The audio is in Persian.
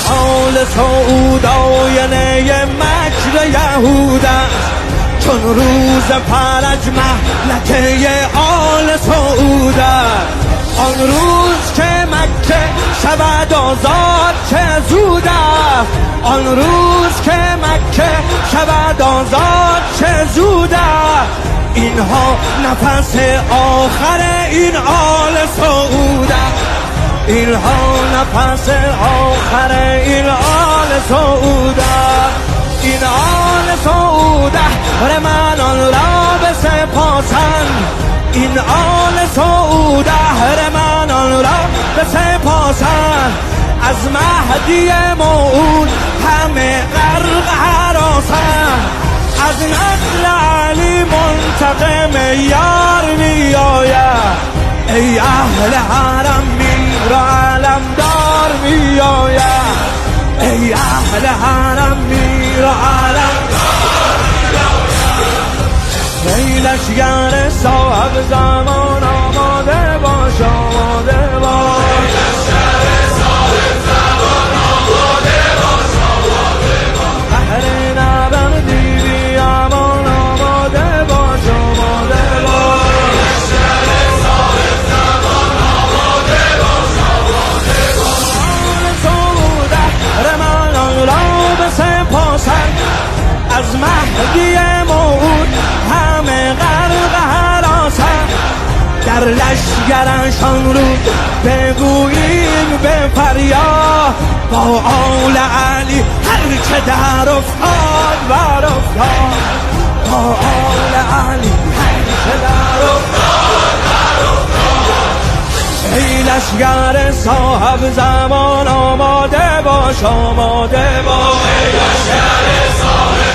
آل سعود آینه مکر یهود است، چون روز فرج مهلکه آل سعود است. آن روز که مکه شود آزاد چه زود است، آن روز که مکه شود آزاد چه زود است. اینها نفس آخر این آل سعود است، اینها نفس آخر این آل سعود است. این آل سعود اهرمنان را بسپاسند، این آل سعود اهرمنان را بسپاسند. از مهدی موعود همه غرق هراسند، از نسل علی منتقم یار می آید. ای اهل حرم میر و علمدار می آید، ای اهل حرم میر و علمدار می آید. ای لشگر صاحب زمان آماده باش، آماده باش. ای لشگر صاحب زمان آماده باش، آماده باش. بهر نبردی بیامان آماده باش، آماده باش. ای لشگر صاحب زمان آماده باش، آماده باش. آل سعود اهرمنان را بسپاسند، از مهدی موعود همه غرق هراسند. در لشگرشان رو بگوییم به فریاد، با آل علی هر چه در افتاد بر افتاد، با آل علی هر چه در افتاد بر افتاد. ای لشگر صاحب زمان آماده باش، آماده باش. ای لشگر صاحب